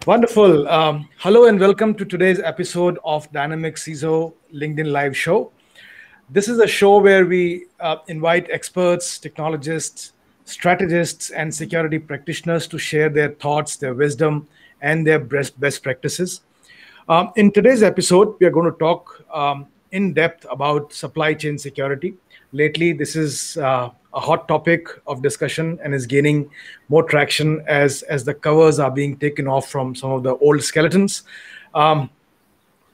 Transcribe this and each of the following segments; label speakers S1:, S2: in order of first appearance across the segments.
S1: Wonderful. Hello and welcome to today's episode of Dynamic CISO LinkedIn Live Show. This is a show where we invite experts, technologists, strategists, and security practitioners to share their thoughts, their wisdom, and their best practices. In today's episode, we are going to talk in depth about supply chain security. Lately, this is a hot topic of discussion and is gaining more traction as the covers are being taken off from some of the old skeletons. Um,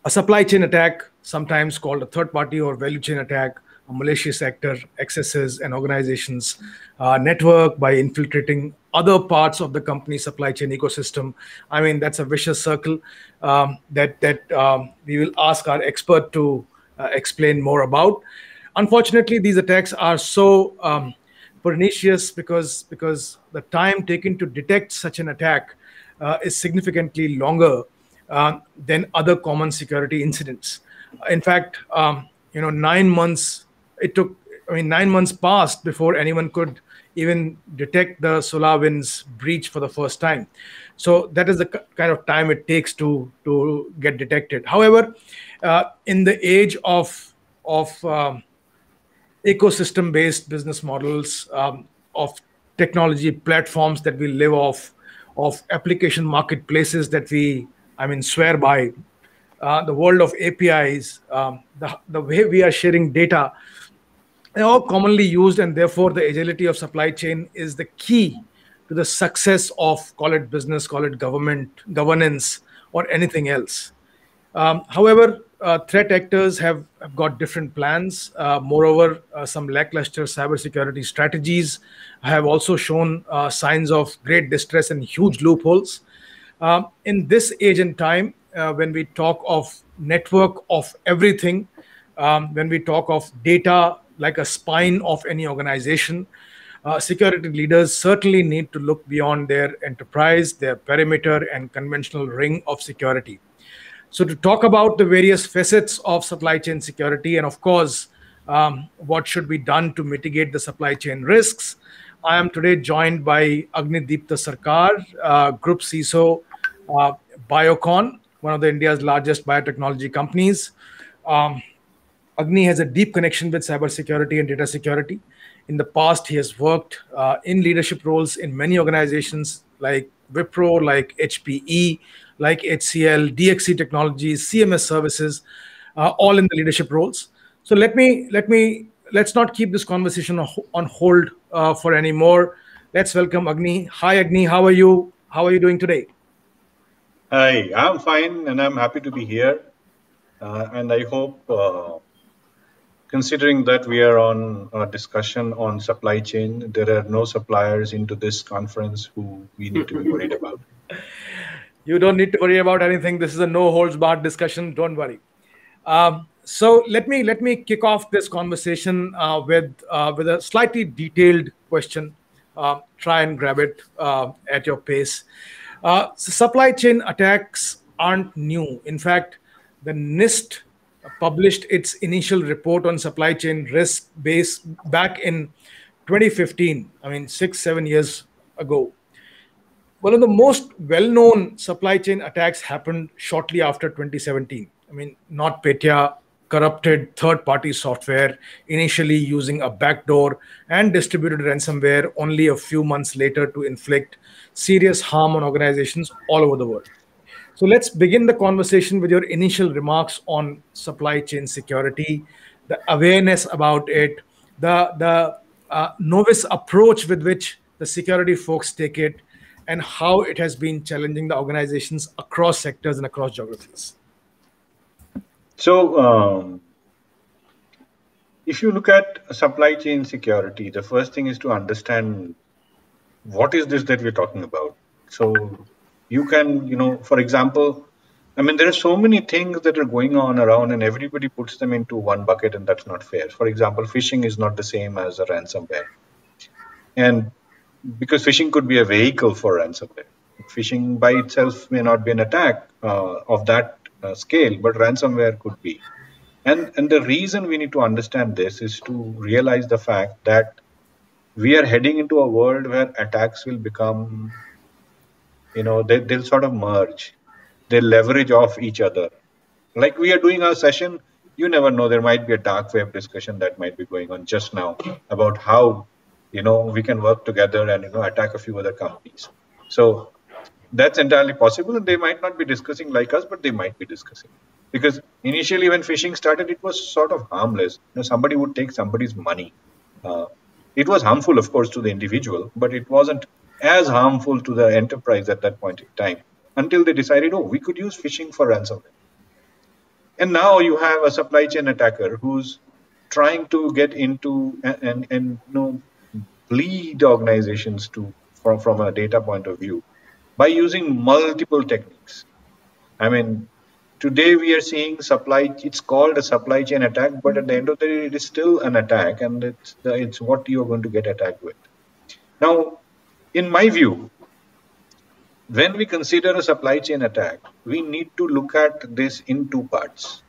S1: a supply chain attack, sometimes called a third party or value chain attack, a malicious actor accesses an organization's network by infiltrating other parts of the company's supply chain ecosystem. I mean, that's a vicious circle that we will ask our expert to explain more about. Unfortunately, these attacks are so pernicious because the time taken to detect such an attack is significantly longer than other common security incidents. In fact, 9 months it took. I mean, 9 months passed before anyone could even detect the SolarWinds breach for the first time. So that is the kind of time it takes to get detected. However, in the age of ecosystem-based business models, of technology platforms that we live off, of application marketplaces that we, I mean, swear by, the world of APIs, the way we are sharing data, they're all commonly used, and therefore the agility of supply chain is the key to the success of, call it business, call it government, governance, or anything else. However, threat actors have got different plans. Moreover, some lackluster cybersecurity strategies have also shown signs of great distress and huge loopholes. In this age and time, when we talk of network of everything, when we talk of data like a spine of any organization, security leaders certainly need to look beyond their enterprise, their perimeter, and conventional ring of security. So, to talk about the various facets of supply chain security and, of course, what should be done to mitigate the supply chain risks, I am today joined by Agnidipta Sarkar, Group CISO, uh, Biocon, one of the India's largest biotechnology companies. Um, Agni has a deep connection with cybersecurity and data security. In the past, he has worked in leadership roles in many organizations like Wipro, like HPE, like HCL, DXC Technologies, CMS Services, all in the leadership roles. So let's not keep this conversation on hold for any more. Let's welcome Agni. Hi, Agni. How are you? How are you doing today?
S2: Hi, I'm fine and I'm happy to be here. And I hope, considering that we are on a discussion on supply chain, there are no suppliers into this conference who we need to be worried about.
S1: You don't need to worry about anything. This is a no holds barred discussion. Don't worry. So let me kick off this conversation with a slightly detailed question. Try and grab it at your pace. So supply chain attacks aren't new. In fact, the NIST published its initial report on supply chain risk base back in 2015. I mean, 6 7 years ago. One of the most well-known supply chain attacks happened shortly after 2017. I mean, NotPetya corrupted third-party software, initially using a backdoor, and distributed ransomware only a few months later to inflict serious harm on organizations all over the world. So let's begin the conversation with your initial remarks on supply chain security, the awareness about it, the novice approach with which the security folks take it, and how it has been challenging the organizations across sectors and across geographies.
S2: So, if you look at supply chain security, the first thing is to understand what is this that we're talking about. So, you can, for example, I mean, there are so many things that are going on around, and everybody puts them into one bucket, and that's not fair. For example, phishing is not the same as a ransomware. And because phishing could be a vehicle for ransomware. Phishing by itself may not be an attack of that scale, but ransomware could be. And the reason we need to understand this is to realize the fact that we are heading into a world where attacks will become they'll sort of merge. They leverage off each other. Like we are doing our session, you never know. There might be a dark web discussion that might be going on just now about how we can work together and attack a few other companies. So that's entirely possible, and they might not be discussing like us, but they might be discussing. Because initially, when phishing started, it was sort of harmless. Somebody would take somebody's money. It was harmful, of course, to the individual, but it wasn't as harmful to the enterprise at that point in time until they decided, oh, we could use phishing for ransomware. And now you have a supply chain attacker who's trying to get into and bleed organizations from a data point of view by using multiple techniques. I mean, today we are seeing it's called a supply chain attack, but at the end of the day, it is still an attack, and it's what you're going to get attacked with. Now, in my view, when we consider a supply chain attack, we need to look at this in two parts.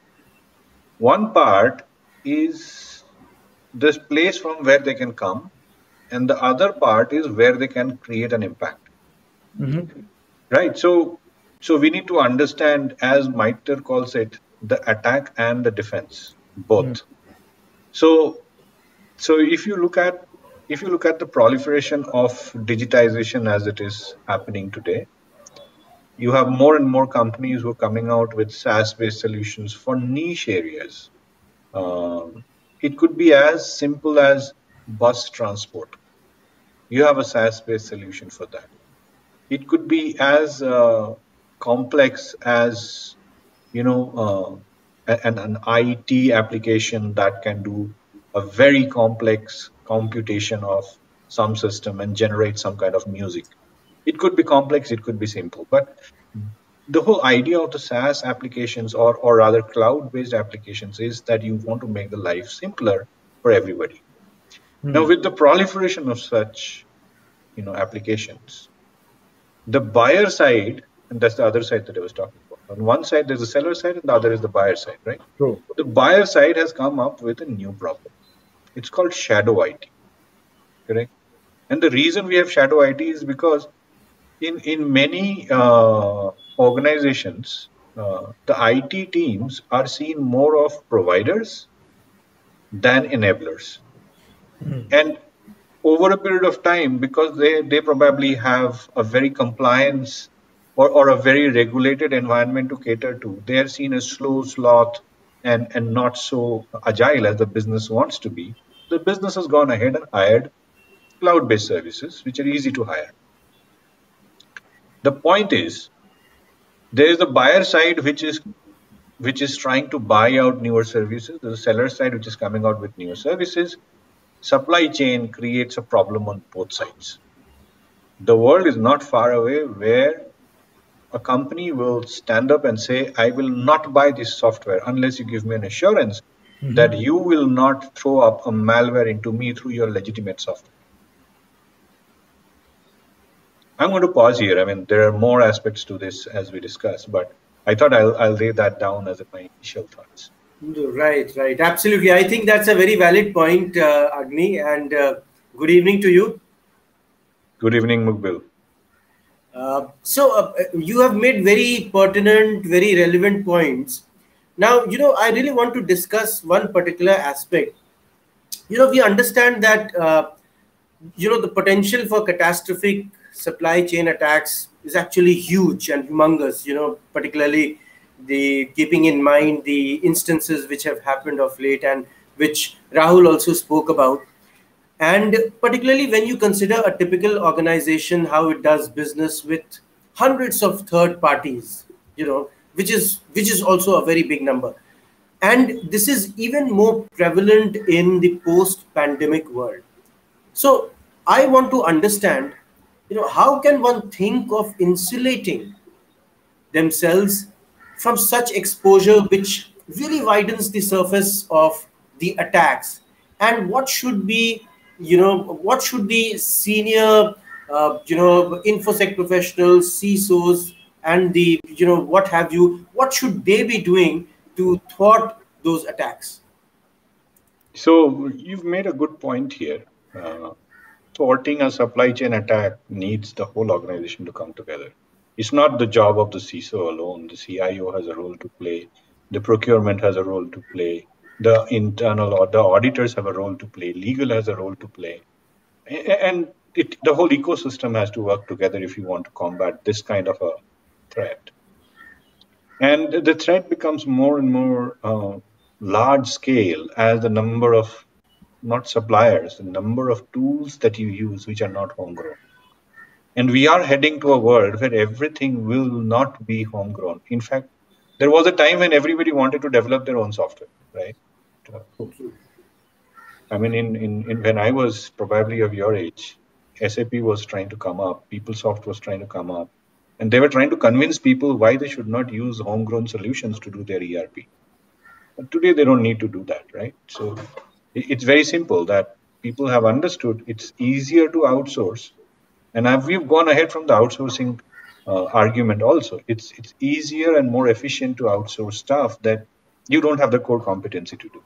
S2: One part is this place from where they can come, and the other part is where they can create an impact.
S1: Mm-hmm.
S2: Right. So we need to understand, as Maiter calls it, the attack and the defense, both. So if you look at the proliferation of digitization as it is happening today, you have more and more companies who are coming out with SaaS-based solutions for niche areas. It could be as simple as bus transport. You have a SaaS-based solution for that. It could be as complex as an IT application that can do a very complex computation of some system and generate some kind of music. It could be complex, it could be simple, but the whole idea of the SaaS applications or rather cloud-based applications is that you want to make the life simpler for everybody. Now, with the proliferation of such applications, the buyer side, and that's the other side that I was talking about. On one side, there's the seller side, and the other is the buyer side, right?
S1: True.
S2: The buyer side has come up with a new problem. It's called shadow IT, correct? And the reason we have shadow IT is because in many organizations, the IT teams are seen more of providers than enablers. And over a period of time, because they probably have a very compliance or a very regulated environment to cater to, they are seen as slow, sloth, and not so agile as the business wants to be. The business has gone ahead and hired cloud-based services, which are easy to hire. The point is, there is the buyer side, which is trying to buy out newer services. There's the seller side, which is coming out with newer services. Supply chain creates a problem on both sides. The world is not far away where a company will stand up and say, I will not buy this software unless you give me an assurance that you will not throw up a malware into me through your legitimate software. I'm going to pause here. I mean, there are more aspects to this as we discuss, but I thought I'll lay that down as my initial thoughts.
S3: Right. Absolutely. I think that's a very valid point, Agni, and good evening to you.
S2: Good evening, Muqbil.
S3: So you have made very pertinent, very relevant points. Now, I really want to discuss one particular aspect. We understand that, the potential for catastrophic supply chain attacks is actually huge and humongous, particularly keeping in mind the instances which have happened of late and which Rahul also spoke about. And particularly when you consider a typical organization, how it does business with hundreds of third parties, which is also a very big number. And this is even more prevalent in the post-pandemic world. So I want to understand, how can one think of insulating themselves from such exposure, which really widens the surface of the attacks? And what should be, what should the senior, InfoSec professionals, CISOs, and the, what should they be doing to thwart those attacks?
S2: So you've made a good point here. Thwarting a supply chain attack needs the whole organization to come together. It's not the job of the CISO alone. The CIO has a role to play. The procurement has a role to play. The internal or the auditors have a role to play. Legal has a role to play. And the whole ecosystem has to work together if you want to combat this kind of a threat. And the threat becomes more and more large scale as the number of, not suppliers, the number of tools that you use which are not homegrown. And we are heading to a world where everything will not be homegrown. In fact, there was a time when everybody wanted to develop their own software, right? I mean, when I was probably of your age, SAP was trying to come up, PeopleSoft was trying to come up, and they were trying to convince people why they should not use homegrown solutions to do their ERP. But today they don't need to do that, right? So it's very simple that people have understood it's easier to outsource. And we've gone ahead from the outsourcing argument also. It's easier and more efficient to outsource stuff that you don't have the core competency to do.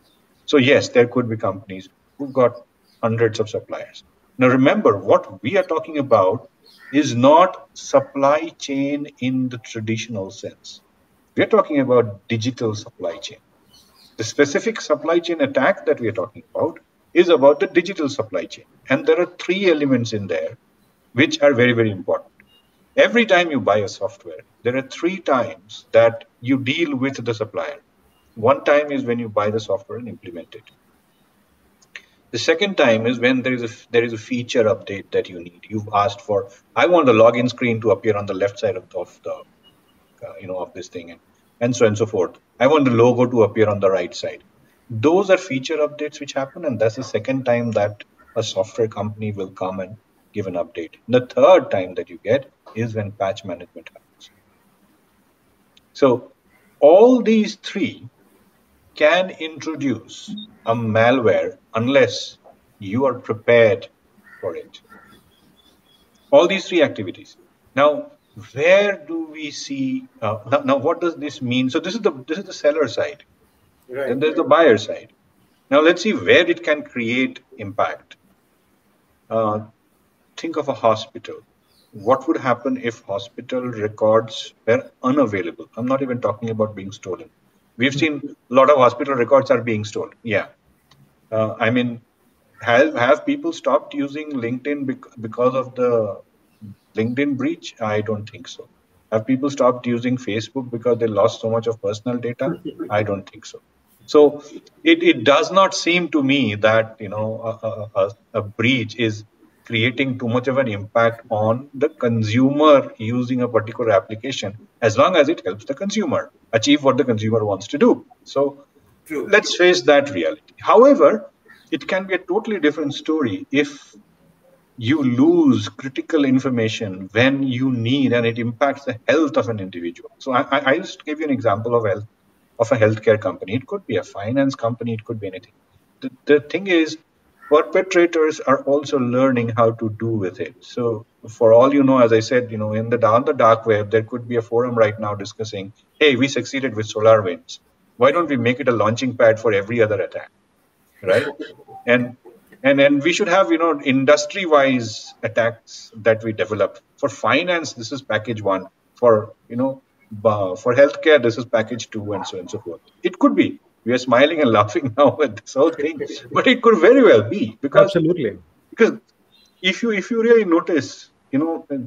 S2: So yes, there could be companies who've got hundreds of suppliers. Now remember, what we are talking about is not supply chain in the traditional sense. We're talking about digital supply chain. The specific supply chain attack that we are talking about is about the digital supply chain. And there are three elements in there which are very, very important. Every time you buy a software, there are three times that you deal with the supplier. One time is when you buy the software and implement it. The second time is when there is a feature update that you need. You've asked for, I want the login screen to appear on the left side of this thing, and so on and so forth. I want the logo to appear on the right side. Those are feature updates which happen, and that's the second time that a software company will come and give an update. The third time that you get is when patch management happens. So all these three can introduce a malware unless you are prepared for it. All these three activities. Now, where do we see? Now, what does this mean? So this is the seller side, right. And there's the buyer side. Now let's see where it can create impact. Think of a hospital. What would happen if hospital records were unavailable? I'm not even talking about being stolen. We've seen a lot of hospital records are being stolen. Yeah. I mean, have people stopped using LinkedIn because of the LinkedIn breach? I don't think so. Have people stopped using Facebook because they lost so much of personal data? I don't think so. So it does not seem to me that a breach is creating too much of an impact on the consumer using a particular application, as long as it helps the consumer achieve what the consumer wants to do. So true. Let's face that reality. However, it can be a totally different story if you lose critical information when you need, and it impacts the health of an individual. So I just gave you an example of a healthcare company. It could be a finance company. It could be anything. The thing is, perpetrators are also learning how to do with it. So for all you know, as I said, on the dark web, there could be a forum right now discussing, hey, we succeeded with SolarWinds. Why don't we make it a launching pad for every other attack, right? And we should have, industry-wise attacks that we develop. For finance, this is package 1. For healthcare, this is package 2, and so on and so forth. It could be. We are smiling and laughing now at this whole thing, but it could very well be because if you really notice, the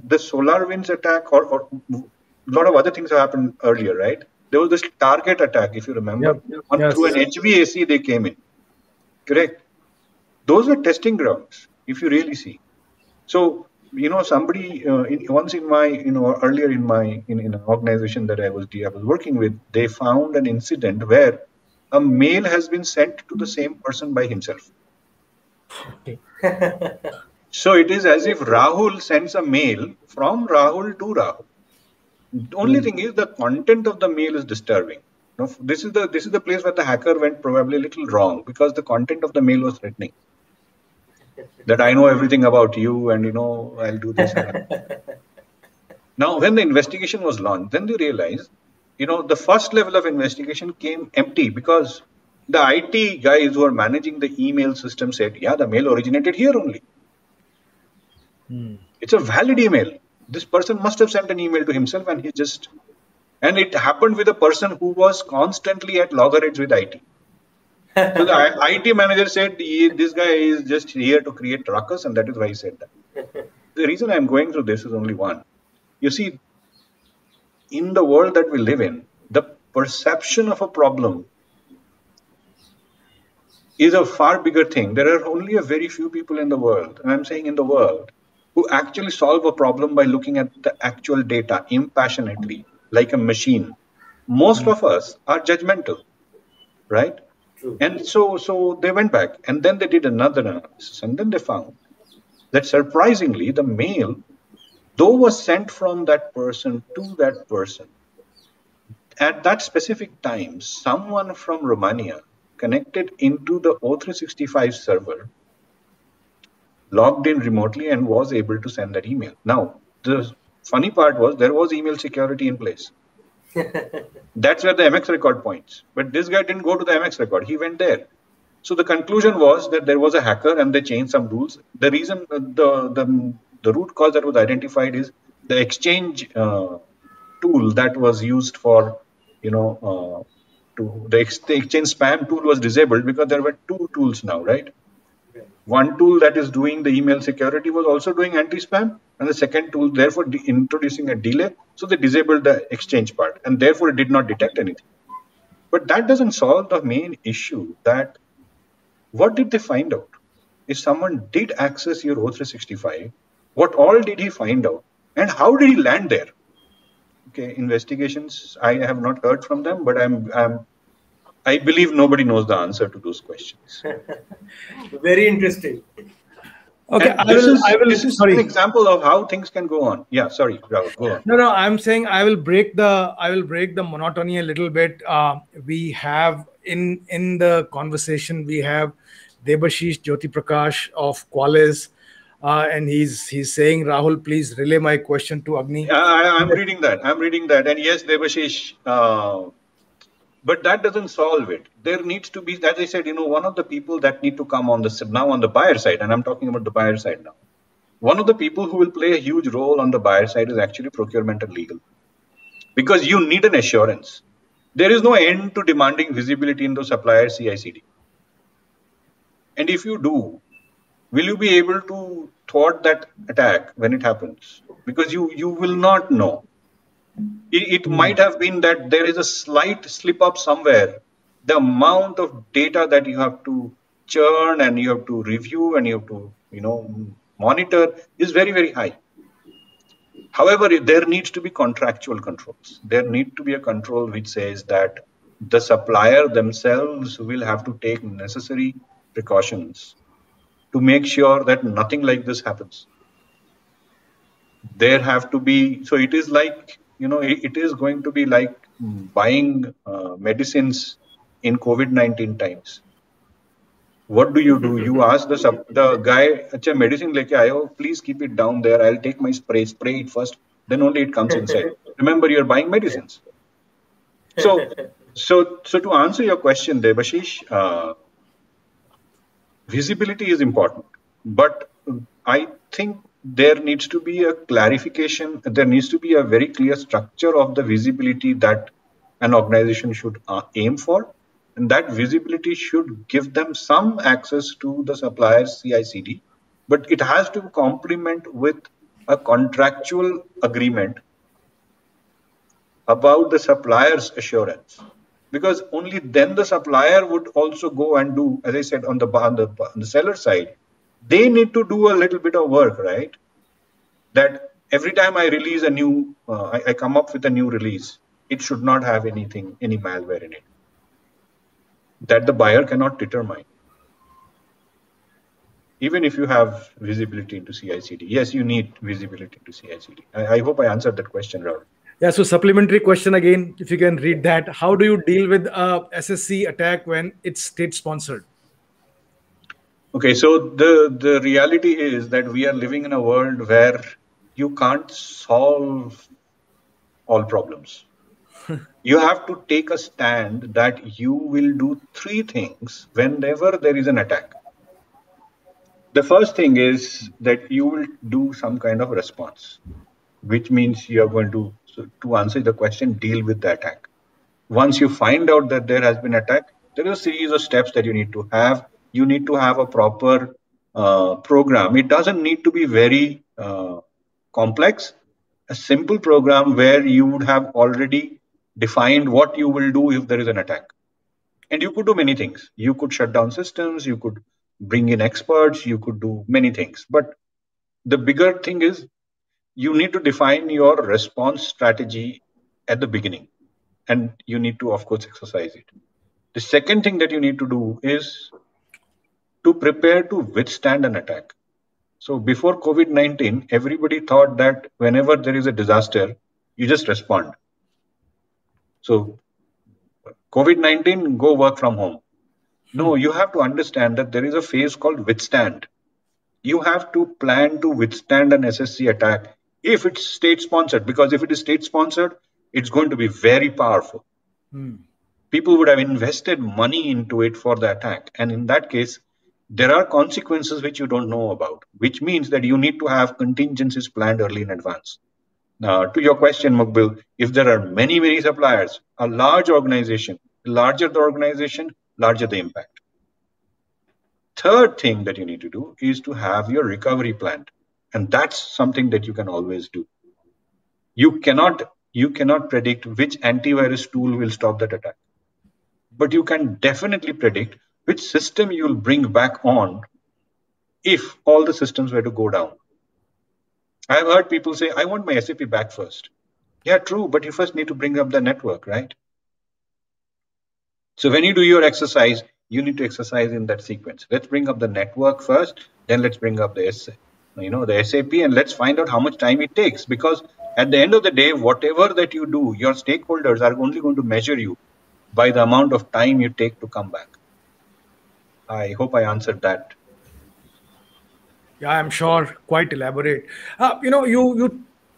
S2: SolarWinds attack or a lot of other things have happened earlier, right? There was this Target attack, if you remember, through an HVAC they came in, correct? Those were testing grounds, if you really see. So somebody once in my earlier in an organization that I was working with, they found an incident where a mail has been sent to the same person by himself. Okay. So it is as if Rahul sends a mail from Rahul to Rahul. The only thing is the content of the mail is disturbing. This is the place where the hacker went probably a little wrong, because the content of the mail was threatening. That I know everything about you, and I'll do this. Now, when the investigation was launched, then they realized, the first level of investigation came empty because the IT guys who are managing the email system said, yeah, the mail originated here only. It's a valid email. This person must have sent an email to himself, and and it happened with a person who was constantly at loggerheads with IT. So the IT manager said, this guy is just here to create ruckus, and that is why he said that. The reason I'm going through this is only one. You see, in the world that we live in, the perception of a problem is a far bigger thing. There are only a very few people in the world, and I'm saying in the world, who actually solve a problem by looking at the actual data impassionately, like a machine. Most of us are judgmental, right?
S3: True.
S2: And so they went back, and then they did another analysis, and then they found that surprisingly, the mail, though was sent from that person to that person, at that specific time, someone from Romania connected into the O365 server, logged in remotely, and was able to send that email. Now, the funny part was there was email security in place. That's where the MX record points. But this guy didn't go to the MX record. He went there. So the conclusion was that there was a hacker and they changed some rules. The reason, the root cause that was identified is the exchange tool that was used for, the exchange spam tool was disabled because there were two tools now, right? One tool that is doing the email security was also doing anti-spam, and the second tool, therefore, introducing a delay. So they disabled the exchange part, and therefore it did not detect anything. But that doesn't solve the main issue, that what did they find out? If someone did access your O365, what all did he find out? And how did he land there? Okay, investigations, I have not heard from them, but I believe nobody knows the answer to those questions.
S3: Very interesting.
S1: Okay,
S2: this is an example of how things can go on. Yeah, sorry, Rahul, go on.
S1: No, I'm saying I will break the monotony a little bit. We have in the conversation, we have Debashish Jyoti Prakash of Qualys, and he's saying, Rahul, please relay my question to Agni.
S2: I'm reading that. And yes, Debashish, but that doesn't solve it. There needs to be, as I said, one of the people that need to come on the buyer side, and I'm talking about the buyer side now. One of the people who will play a huge role on the buyer side is actually procurement and legal. Because you need an assurance. There is no end to demanding visibility in the supplier CI/CD. And if you do, will you be able to thwart that attack when it happens? Because you will not know. It might have been that there is a slight slip up somewhere. The amount of data that you have to churn and you have to review and you have to, monitor is very, very high. However, there needs to be contractual controls. There need to be a control which says that the supplier themselves will have to take necessary precautions to make sure that nothing like this happens. There have to be, so it is like, it is going to be like buying medicines in COVID-19 times. What do? You ask the guy, "Acha, medicine leke aayo, please keep it down there. I'll take my spray it first, then only it comes inside." Remember, you're buying medicines. So to answer your question, Debashish, visibility is important, but I think there needs to be a clarification. There needs to be a very clear structure of the visibility that an organization should aim for. And that visibility should give them some access to the supplier's CI/CD, but it has to complement with a contractual agreement about the supplier's assurance. Because only then the supplier would also go and do, as I said, on the seller side, they need to do a little bit of work, right? That every time I release a new, I come up with a new release, it should not have any malware in it. That the buyer cannot determine. Even if you have visibility into CI/CD. Yes, you need visibility into CI/CD. I hope I answered that question, Rahul.
S1: Yeah, so supplementary question again, if you can read that. How do you deal with a SSC attack when it's state-sponsored?
S2: Okay, so the reality is that we are living in a world where you can't solve all problems. You have to take a stand that you will do three things whenever there is an attack. The first thing is that you will do some kind of response. which means you are going to, so to answer the question, deal with the attack. Once you find out that there has been attack, there is a series of steps that you need to have. You need to have a proper program. It doesn't need to be very complex. A simple program where you would have already defined what you will do if there is an attack. And you could do many things. You could shut down systems, you could bring in experts, you could do many things. But the bigger thing is you need to define your response strategy at the beginning. And you need to, of course, exercise it. The second thing that you need to do is to prepare to withstand an attack. So before COVID-19, everybody thought that whenever there is a disaster, you just respond. So COVID-19, go work from home. No, you have to understand that there is a phase called withstand. You have to plan to withstand an SSC attack if it's state sponsored, because if it is state sponsored, it's going to be very powerful. People would have invested money into it for the attack. And in that case, there are consequences which you don't know about, which means that you need to have contingencies planned early in advance. Now, to your question, Muqbil, if there are many, many suppliers, a large organization, larger the organization, larger the impact. Third thing that you need to do is to have your recovery plan. And that's something that you can always do. You cannot predict which antivirus tool will stop that attack. But you can definitely predict which system you will bring back on if all the systems were to go down. I've heard people say, I want my SAP back first. Yeah, true, but you first need to bring up the network, right? So when you do your exercise, you need to exercise in that sequence. Let's bring up the network first, then let's bring up the SAP, and let's find out how much time it takes. Because at the end of the day, whatever that you do, your stakeholders are only going to measure you by the amount of time you take to come back. I hope I answered that.
S1: Yeah, I'm sure, quite elaborate.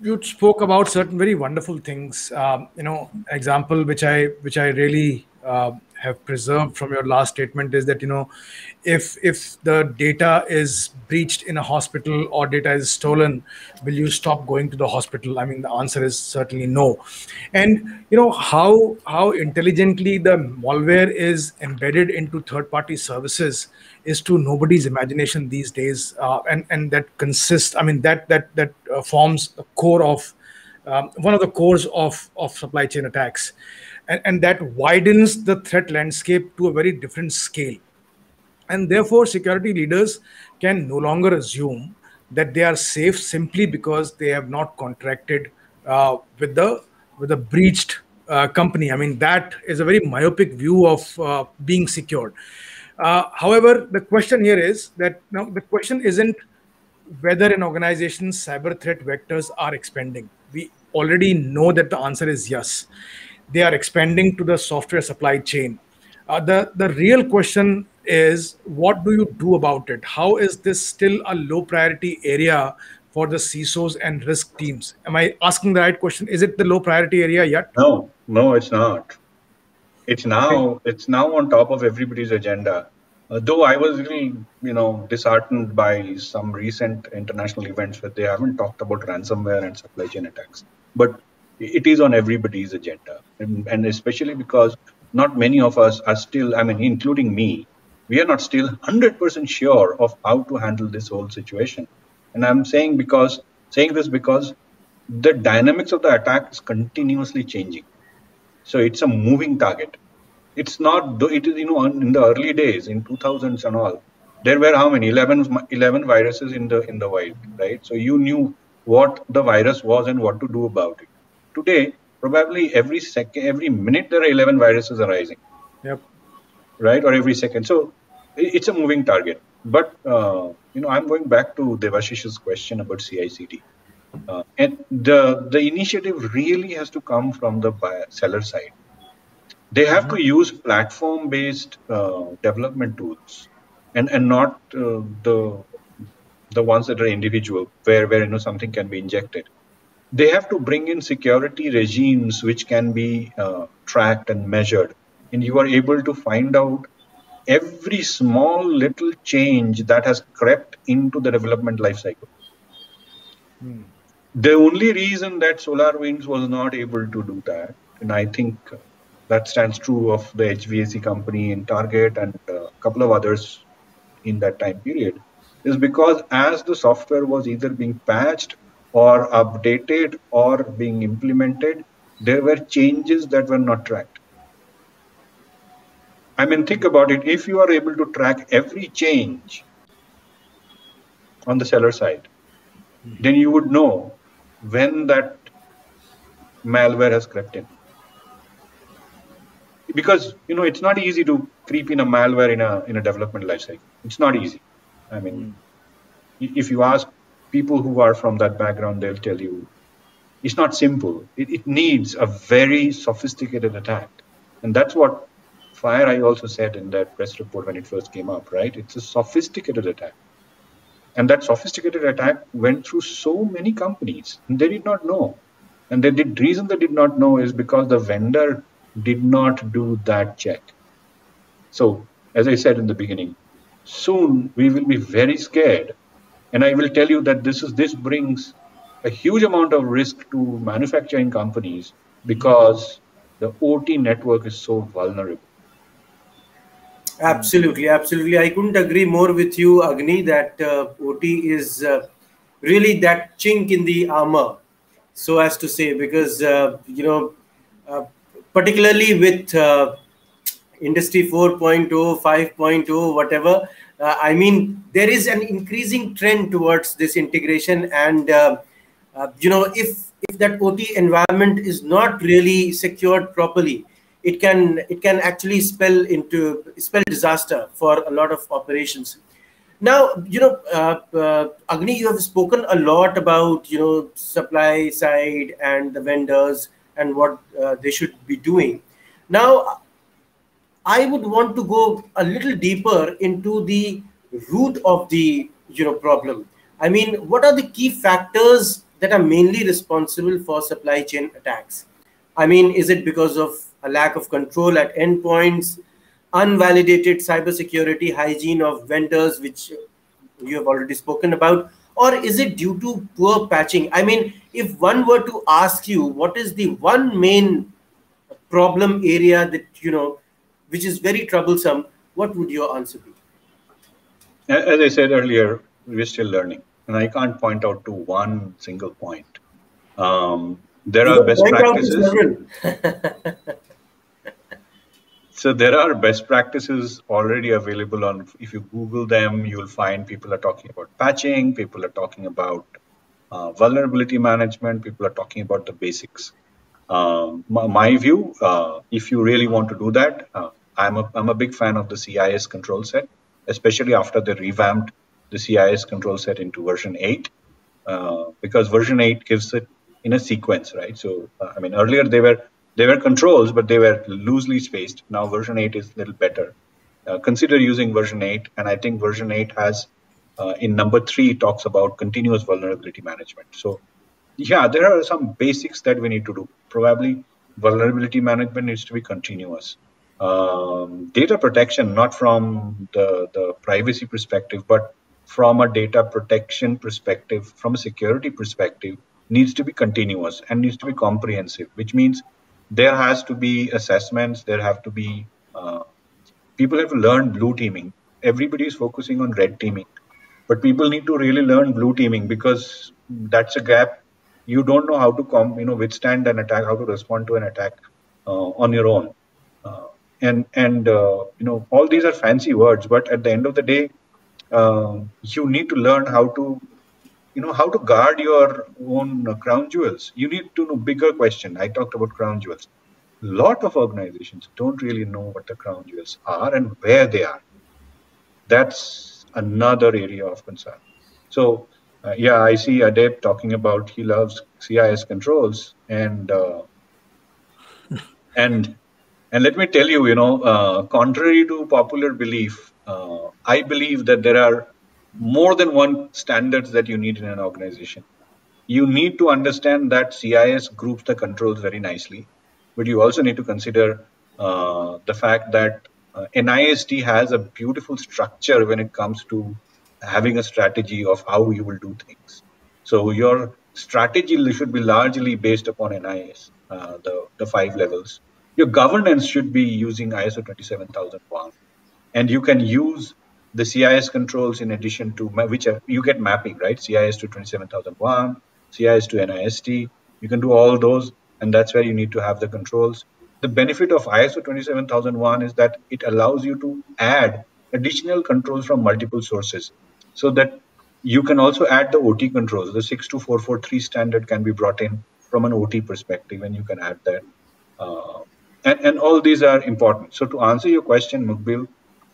S1: You spoke about certain very wonderful things. Example which I really have preserved from your last statement is that if the data is breached in a hospital or data is stolen, will you stop going to the hospital? I mean, the answer is certainly no. And how intelligently the malware is embedded into third-party services is to nobody's imagination these days, and that consists. I mean, that forms the core of one of the cores of supply chain attacks. And that widens the threat landscape to a very different scale. And therefore, security leaders can no longer assume that they are safe simply because they have not contracted with the breached company. I mean, that is a very myopic view of being secured. However, the question here is that now the question isn't whether an organization's cyber threat vectors are expanding. We already know that the answer is yes. They are expanding to the software supply chain. The real question is, what do you do about it? How is this still a low priority area for the CISOs and risk teams? Am I asking the right question? Is it the low priority area yet?
S2: No, it's not. It's now on top of everybody's agenda. Though I was really, disheartened by some recent international events where they haven't talked about ransomware and supply chain attacks. But it is on everybody's agenda. And especially because not many of us are still, I mean, including me, we are not still 100% sure of how to handle this whole situation. And I'm saying this because the dynamics of the attack is continuously changing. So it's a moving target. It's not, it is, in the early days, in 2000s and all, there were how many? 11 viruses in the wild, right? So you knew what the virus was and what to do about it. Today, probably every minute there are 11 viruses arising.
S1: Yep.
S2: Right? Or every second. So it's a moving target. But, I'm going back to Devashish's question about CI/CD. And the initiative really has to come from the seller side. They have to use platform-based development tools, and not the ones that are individual, where something can be injected. They have to bring in security regimes which can be tracked and measured, and you are able to find out every small little change that has crept into the development lifecycle. The only reason that SolarWinds was not able to do that, and I think that stands true of the HVAC company in Target and a couple of others in that time period, is because as the software was either being patched or updated or being implemented, there were changes that were not tracked. I mean, think about it. If you are able to track every change on the seller side, then you would know when that malware has crept in. Because it's not easy to creep in a malware in a development lifecycle. It's not easy. I mean, if you ask people who are from that background, they'll tell you it's not simple. It needs a very sophisticated attack, and that's what FireEye also said in that press report when it first came up. Right? It's a sophisticated attack. And that sophisticated attack went through so many companies, and they did not know. And the reason they did not know is because the vendor did not do that check. So, as I said in the beginning, soon we will be very scared. And I will tell you that this brings a huge amount of risk to manufacturing companies because the OT network is so vulnerable.
S3: Absolutely, absolutely. I couldn't agree more with you, Agni, that OT is really that chink in the armor, so as to say, because, particularly with Industry 4.0, 5.0, whatever, I mean, there is an increasing trend towards this integration. And, if that OT environment is not really secured properly, it can actually spell disaster for a lot of operations. Now, Agni, you have spoken a lot about supply side and the vendors and what they should be doing. Now, I would want to go a little deeper into the root of the problem. I mean, what are the key factors that are mainly responsible for supply chain attacks? I mean, is it because of a lack of control at endpoints, unvalidated cybersecurity hygiene of vendors, which you have already spoken about, or is it due to poor patching? I mean, if one were to ask you what is the one main problem area that which is very troublesome, what would your answer be?
S2: As I said earlier, we're still learning, and I can't point out to one single point. There are best practices. So there are best practices already available on, if you Google them, you'll find people are talking about patching, people are talking about vulnerability management, people are talking about the basics. My view, if you really want to do that, I'm a big fan of the CIS control set, especially after they revamped the CIS control set into version 8, because version 8 gives it in a sequence, right? So, I mean, earlier they were controls, but they were loosely spaced. Now version 8 is a little better. Consider using version 8, and I think version 8 has, in number 3, talks about continuous vulnerability management. So, yeah, there are some basics that we need to do. Probably vulnerability management needs to be continuous. Data protection, not from the privacy perspective, but from a data protection perspective, from a security perspective, needs to be continuous and needs to be comprehensive, which means there has to be assessments, there have to be, people have to learn blue teaming. Everybody is focusing on red teaming, but people need to really learn blue teaming, because that's a gap. You don't know how to withstand an attack, how to respond to an attack on your own. All these are fancy words, but at the end of the day, you need to learn how to guard your own crown jewels. You need to know bigger question. I talked about crown jewels. A lot of organizations don't really know what the crown jewels are and where they are. That's another area of concern. So, yeah, I see Adep talking about he loves CIS controls, and let me tell you, contrary to popular belief, I believe that there are more than one standards that you need in an organization. You need to understand that CIS groups the controls very nicely, but you also need to consider the fact that NIST has a beautiful structure when it comes to having a strategy of how you will do things. So your strategy should be largely based upon NIS, the 5 levels. Your governance should be using ISO 27001, and you can use the CIS controls in addition to which you get mapping, right? CIS to 27001, CIS to NIST. You can do all those, and that's where you need to have the controls. The benefit of ISO 27001 is that it allows you to add additional controls from multiple sources, so that you can also add the OT controls. The 62443 standard can be brought in from an OT perspective, and you can add that. And all these are important. So to answer your question, Muqbil,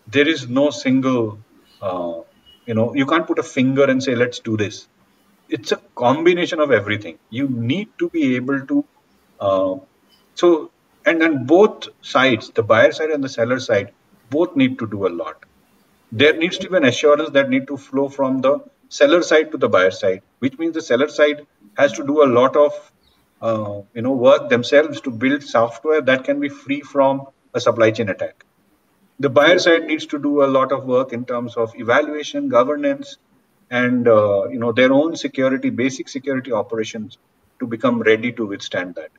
S2: there is no single, you can't put a finger and say, let's do this. It's a combination of everything. You need to be able to, and then both sides, the buyer side and the seller side, both need to do a lot. There needs to be an assurance that need to flow from the seller side to the buyer side, which means the seller side has to do a lot of work themselves to build software that can be free from a supply chain attack. The buyer side needs to do a lot of work in terms of evaluation, governance, and their own security, basic security operations to become ready to withstand that.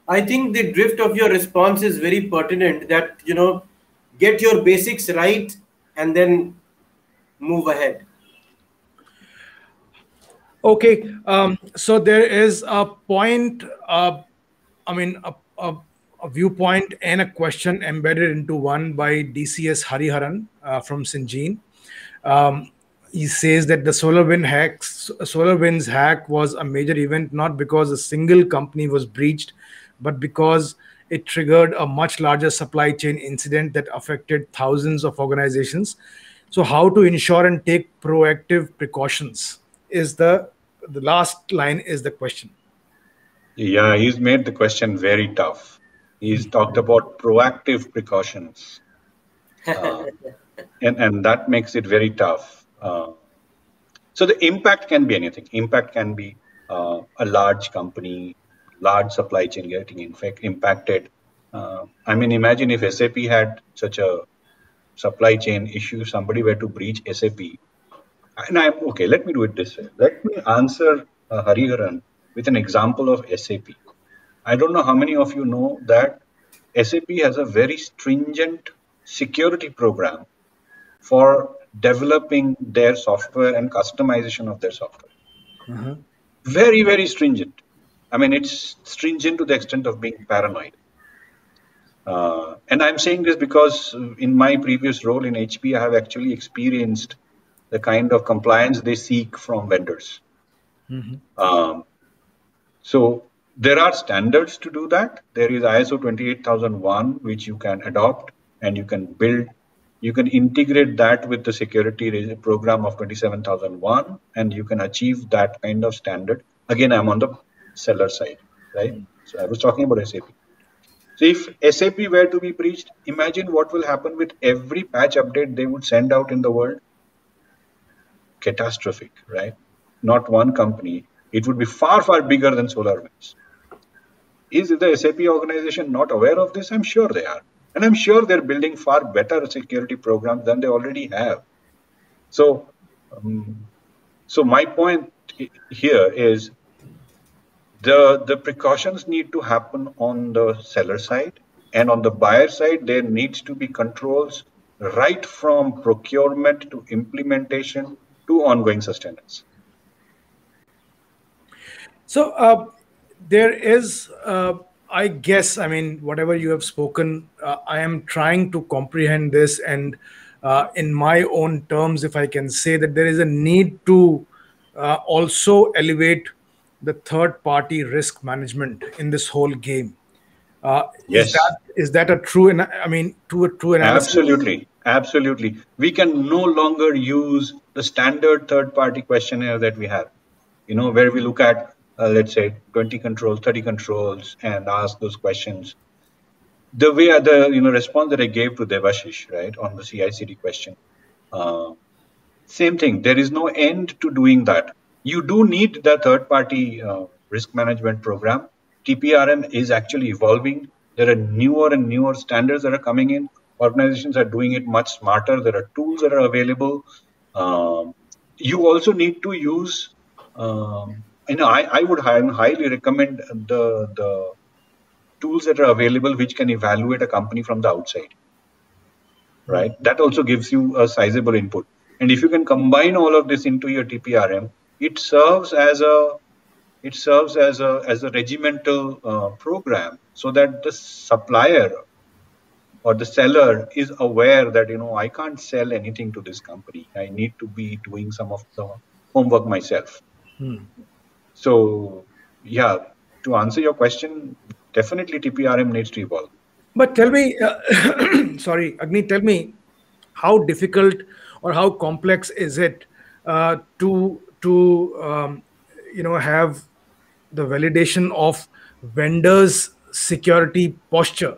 S3: I think the drift of your response is very pertinent, that get your basics right and then move ahead.
S1: Okay, so there is a point, a viewpoint and a question embedded into one by DCS Hariharan from Sinjin. He says that the SolarWinds hack was a major event, not because a single company was breached, but because it triggered a much larger supply chain incident that affected thousands of organizations. So how to ensure and take proactive precautions is the last line is the question.
S2: Yeah, he's made the question very tough. He's talked about proactive precautions, and that makes it very tough. So the impact can be anything. Impact can be a large company, large supply chain getting impacted. Imagine if SAP had such a supply chain issue, somebody were to breach SAP. Okay, let me do it this way. Let me answer Hariharan with an example of SAP. I don't know how many of you know that SAP has a very stringent security program for developing their software and customization of their software. Very, very stringent. It's stringent to the extent of being paranoid. And I'm saying this because in my previous role in HP, I have actually experienced the kind of compliance they seek from vendors. So there are standards to do that. There is ISO 28001, which you can adopt and you can build. You can integrate that with the security program of 27001, and you can achieve that kind of standard. Again, I'm on the seller side, right? So I was talking about SAP. So if SAP were to be breached, imagine what will happen with every patch update they would send out in the world. Catastrophic, right? Not one company. It would be far, far bigger than SolarWinds. Is the SAP organization not aware of this? I'm sure they are. And I'm sure they're building far better security programs than they already have. So my point here is the precautions need to happen on the seller side, and on the buyer side, there needs to be controls right from procurement to implementation to ongoing sustenance.
S1: So there is, I guess, whatever you have spoken, I am trying to comprehend this, and in my own terms, if I can say that there is a need to also elevate the third-party risk management in this whole game.
S2: Yes.
S1: Is that a true? True analysis?
S2: Absolutely. We can no longer use the standard third-party questionnaire that we have. Where we look at, let's say, 20 controls, 30 controls, and ask those questions. The way the response that I gave to Devashish, right, on the CI/CD question, same thing. There is no end to doing that. You do need the third-party risk management program. TPRM is actually evolving. There are newer and newer standards that are coming in. Organizations are doing it much smarter. There are tools that are available. You also need to use I would highly recommend the tools that are available which can evaluate a company from the outside, right? That also gives you a sizable input. And if you can combine all of this into your TPRM, it serves as a regimental program, so that the supplier or the seller is aware that I can't sell anything to this company. I need to be doing some of the homework myself. So yeah, to answer your question, definitely TPRM needs to evolve.
S1: But tell me, sorry, Agni, tell me, how difficult or how complex is it to have the validation of vendors' security posture?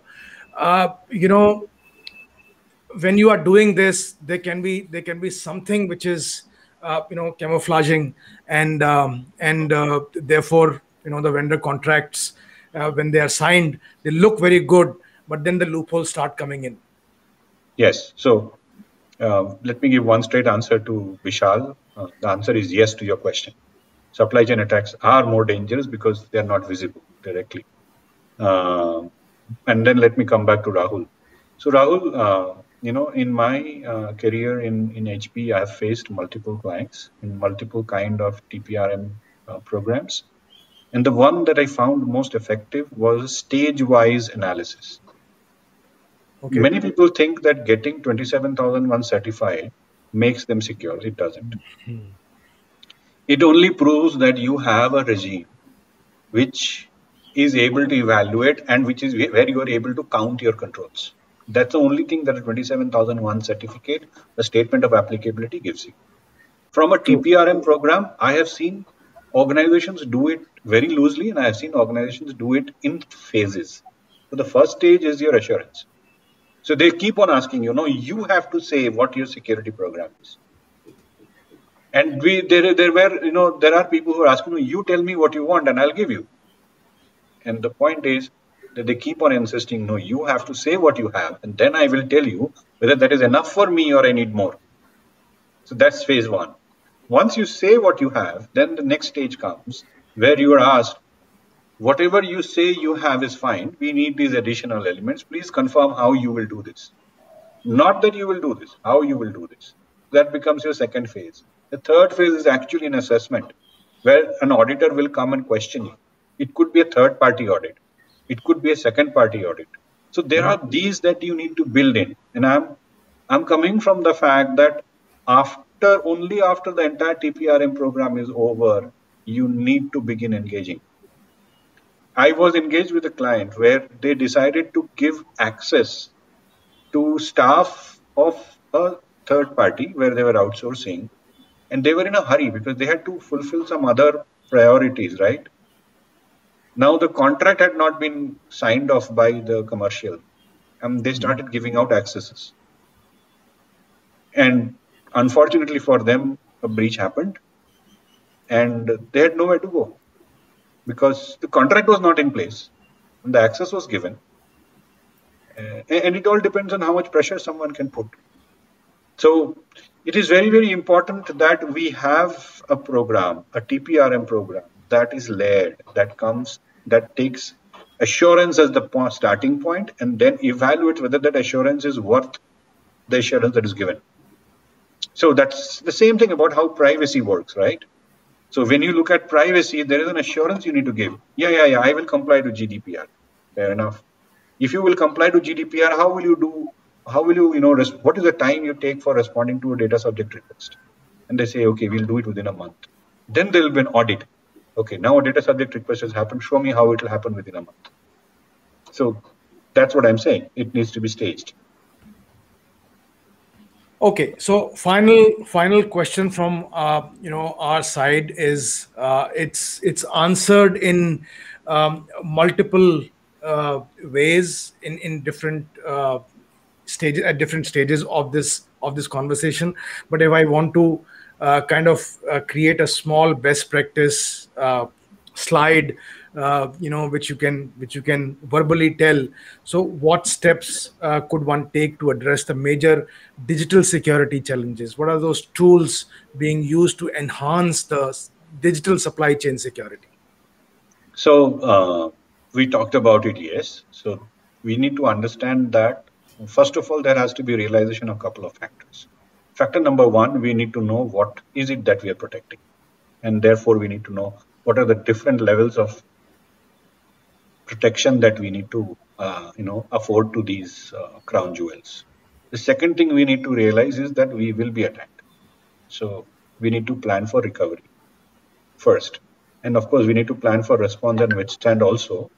S1: When you are doing this, there can be something which is camouflaging, and therefore the vendor contracts, when they are signed, they look very good, but then the loopholes start coming in.
S2: Yes. So let me give one straight answer to Vishal. The answer is yes to your question. Supply chain attacks are more dangerous because they are not visible directly. And then let me come back to Rahul. So Rahul, in my career in HP, I have faced multiple clients in multiple kind of TPRM programs. And the one that I found most effective was stage-wise analysis.
S1: Okay.
S2: Many people think that getting 27001 certified makes them secure. It doesn't. It only proves that you have a regime which is able to evaluate and which is where you are able to count your controls. That's the only thing that a 27001 certificate, a statement of applicability, gives you. From a TPRM program, I have seen organizations do it very loosely, and I have seen organizations do it in phases. So the first stage is your assurance. So they keep on asking, you have to say what your security program is. And there are people who are asking, you tell me what you want and I'll give you. And the point is that they keep on insisting, no, you have to say what you have, and then I will tell you whether that is enough for me or I need more. So that's phase one. Once you say what you have, then the next stage comes where you are asked, whatever you say you have is fine. We need these additional elements. Please confirm how you will do this. Not that you will do this, how you will do this. That becomes your second phase. The third phase is actually an assessment where an auditor will come and question you. It could be a third-party audit. It could be a second-party audit. So there are these that you need to build in. And I'm coming from the fact that only after the entire TPRM program is over, you need to begin engaging. I was engaged with a client where they decided to give access to staff of a third party where they were outsourcing, and they were in a hurry because they had to fulfill some other priorities, right? Now the contract had not been signed off by the commercial, and they started giving out accesses. And unfortunately for them, a breach happened, and they had nowhere to go because the contract was not in place and the access was given. And it all depends on how much pressure someone can put. So it is very, very important that we have a program, a TPRM program that is layered, that takes assurance as the starting point and then evaluates whether that assurance is worth the assurance that is given. So that's the same thing about how privacy works, right? So when you look at privacy, there is an assurance you need to give. Yeah, I will comply to GDPR. Fair enough. If you will comply to GDPR, what is the time you take for responding to a data subject request? And they say, okay, we'll do it within a month. Then there will be an audit. Okay, now a data subject request has happened. Show me how it will happen within a month. So that's what I'm saying. It needs to be staged.
S1: Okay, so final question from our side is it's answered in multiple ways in different stages at different stages of this conversation. But if I want to create a small best practice slide, which you can verbally tell. So what steps could one take to address the major digital security challenges? What are those tools being used to enhance the digital supply chain security?
S2: So we talked about it, yes. So we need to understand that first of all, there has to be realization of a couple of factors. Factor number one, we need to know what is it that we are protecting, and therefore we need to know what are the different levels of protection that we need to afford to these crown jewels. The second thing we need to realize is that we will be attacked. So we need to plan for recovery first. And of course, we need to plan for response and withstand also.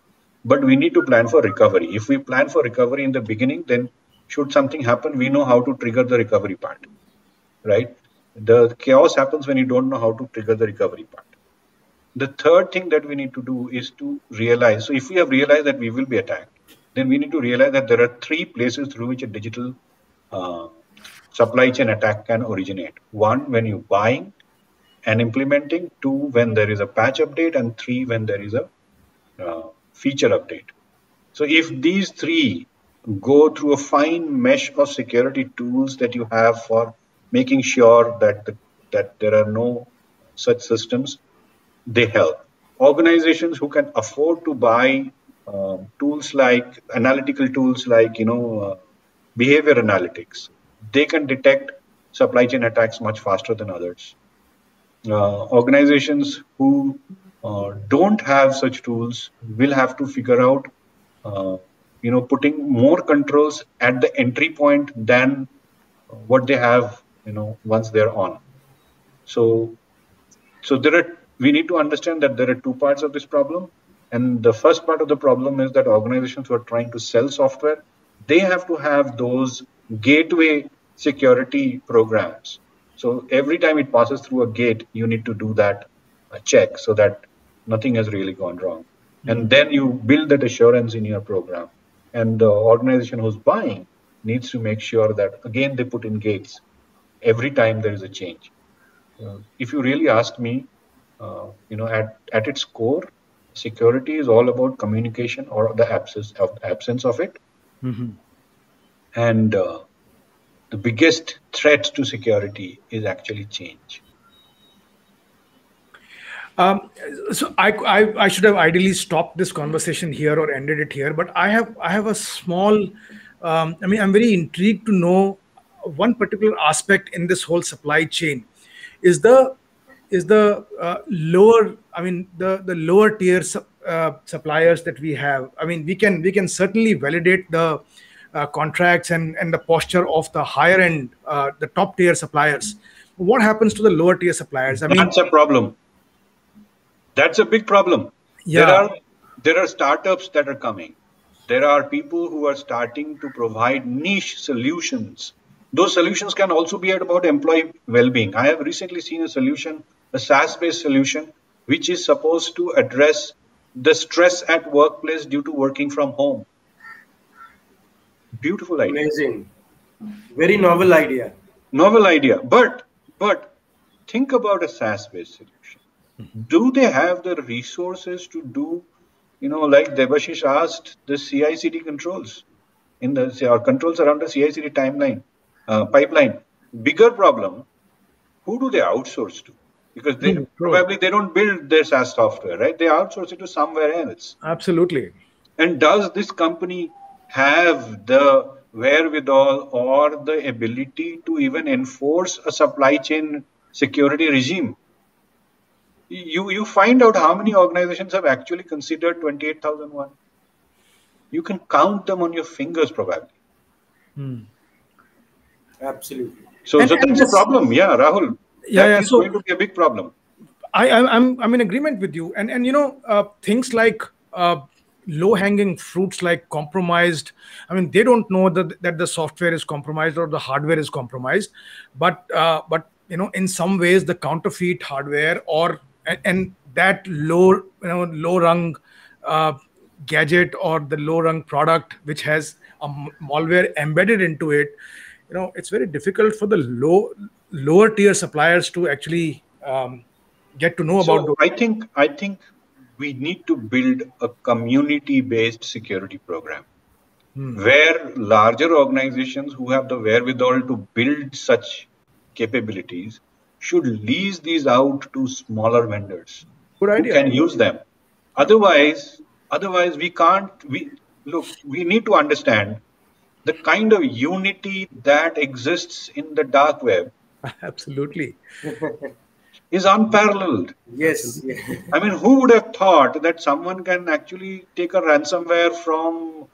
S2: But we need to plan for recovery. If we plan for recovery in the beginning, then should something happen, we know how to trigger the recovery part, right? The chaos happens when you don't know how to trigger the recovery part. The third thing that we need to do is to realize. So if we have realized that we will be attacked, then we need to realize that there are three places through which a digital uh, supply chain attack can originate. One, when you're buying and implementing. Two, when there is a patch update. And three, when there is a feature update. So if these three go through a fine mesh of security tools that you have for making sure that there are no such systems, they help. Organizations who can afford to buy tools like analytical tools like behavior analytics, they can detect supply chain attacks much faster than others. Organizations who don't have such tools will have to figure out, putting more controls at the entry point than what they have, once they're on. So we need to understand that there are two parts of this problem. And the first part of the problem is that organizations who are trying to sell software, they have to have those gateway security programs. So every time it passes through a gate, you need to do that check so that nothing has really gone wrong. And then you build that assurance in your program. And the organization who's buying needs to make sure that, again, they put in gates every time there is a change. If you really ask me, at its core, security is all about communication or the absence of it. And the biggest threat to security is actually change.
S1: So I should have ideally stopped this conversation here or ended it here, but I have a small. I'm very intrigued to know one particular aspect in this whole supply chain is the lower. The lower tier suppliers that we have. We can certainly validate the contracts and the posture of the higher end, the top tier suppliers. What happens to the lower tier suppliers?
S2: That's a problem. That's a big problem.
S1: Yeah.
S2: There are startups that are coming. There are people who are starting to provide niche solutions. Those solutions can also be about employee well-being. I have recently seen a solution, a SaaS-based solution, which is supposed to address the stress at workplace due to working from home. Beautiful idea.
S3: Amazing. Very novel idea.
S2: Novel idea. But think about a SaaS-based solution. Do they have the resources to do, like Debashish asked, the CI/CD controls or controls around the CI/CD pipeline? Bigger problem, who do they outsource to? Because probably they don't build their SaaS software, right? They outsource it to somewhere else.
S1: Absolutely.
S2: And does this company have the wherewithal or the ability to even enforce a supply chain security regime? You find out how many organizations have actually considered 28,001. You can count them on your fingers, probably.
S3: Absolutely.
S2: So that's a problem. Yeah, Rahul. That is going to be a big problem.
S1: I'm in agreement with you. And things like low-hanging fruits like compromised. They don't know that the software is compromised or the hardware is compromised, but in some ways the counterfeit hardware and that low rung gadget or the low rung product which has a malware embedded into it, it's very difficult for the lower tier suppliers to actually get to know about those.
S2: I think we need to build a community-based security program where larger organizations who have the wherewithal to build such capabilities should lease these out to smaller vendors
S1: Good
S2: who
S1: idea.
S2: can use them. Otherwise, we can't. We need to understand the kind of unity that exists in the dark web
S1: Absolutely.
S2: is unparalleled.
S3: Yes.
S1: Absolutely.
S2: I mean, who would have thought that someone can actually take a ransomware from,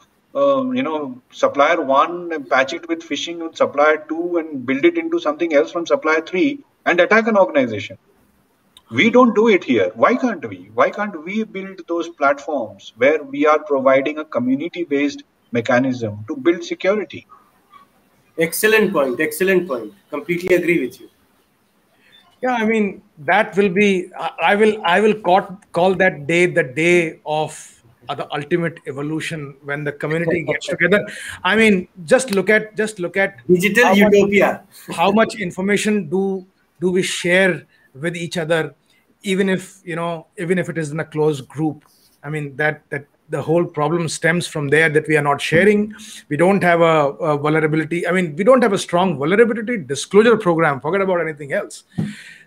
S2: supplier one and patch it with phishing with supplier two and build it into something else from supplier three and attack an organization? We don't do it here. Why can't we? Why can't we build those platforms where we are providing a community-based mechanism to build security?
S3: Excellent point. Excellent point. Completely agree with you.
S1: Yeah, I mean that will be. I will call that day the day of the ultimate evolution when the community gets together. I mean, just look at
S3: Digital
S1: how much,
S3: utopia.
S1: how much information do we share with each other, even if it is in a closed group. I mean that the whole problem stems from there, that we are not sharing. We don't have a vulnerability. I mean, we don't have a strong vulnerability disclosure program. Forget about anything else.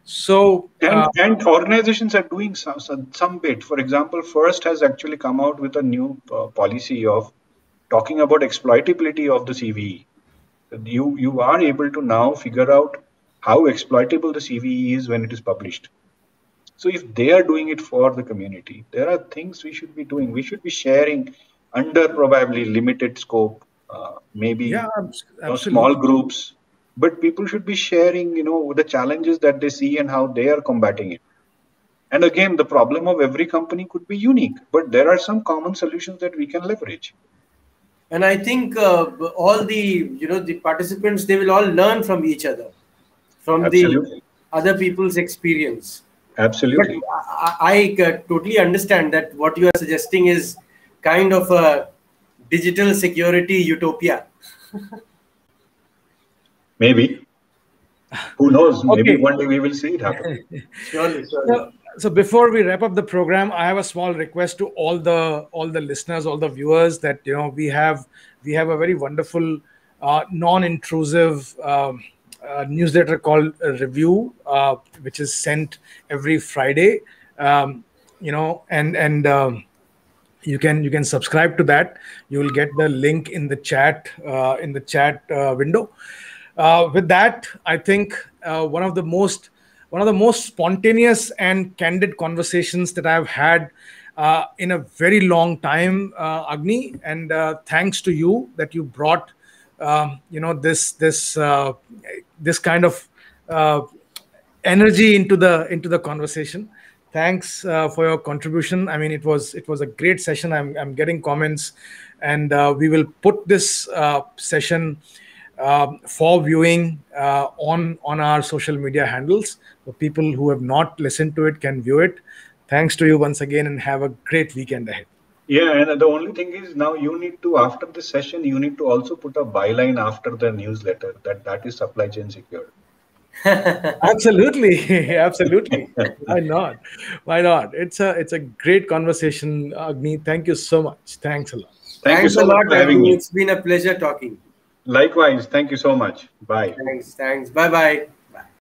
S1: So
S2: And organizations are doing some bit. For example, First has actually come out with a new policy of talking about exploitability of the CVE. You are able to now figure out how exploitable the CVE is when it is published. So if they are doing it for the community, there are things we should be doing. We should be sharing under probably limited scope, maybe
S1: yeah,
S2: small
S1: absolutely.
S2: groups, but people should be sharing, the challenges that they see and how they are combating it. And again, the problem of every company could be unique, but there are some common solutions that we can leverage.
S3: And I think all the participants, they will all learn from each other, from the
S2: Absolutely.
S3: other people's experience. But
S2: Absolutely.
S3: I totally understand that what you are suggesting is kind of a digital security utopia.
S2: Maybe. Who knows? Maybe
S1: Okay.
S2: one day we will see it happen.
S3: Surely, surely.
S1: So before we wrap up the program, I have a small request to all the listeners, all the viewers, that we have a very wonderful non-intrusive newsletter called Review, which is sent every Friday. And you can subscribe to that. You will get the link in the chat window. With that, I think one of the most spontaneous and candid conversations that I've had in a very long time, Agni. And thanks to you that you brought this kind of energy into the conversation. Thanks for your contribution. I mean, it was a great session. I'm getting comments, and we will put this session for viewing on our social media handles. So people who have not listened to it can view it. Thanks to you once again, and have a great weekend ahead.
S2: Yeah, and the only thing is now you need to, after the session, you need to also put a byline after the newsletter that is supply chain security.
S1: Absolutely, absolutely. Why not? Why not? It's a great conversation, Agni. Thank you so much. Thanks a lot.
S2: Thank you
S3: Thanks a
S2: so much
S3: lot,
S2: for having
S3: Agni.
S2: me.
S3: It's been a pleasure talking.
S2: Likewise, thank you so much. Bye.
S3: Thanks. Bye bye.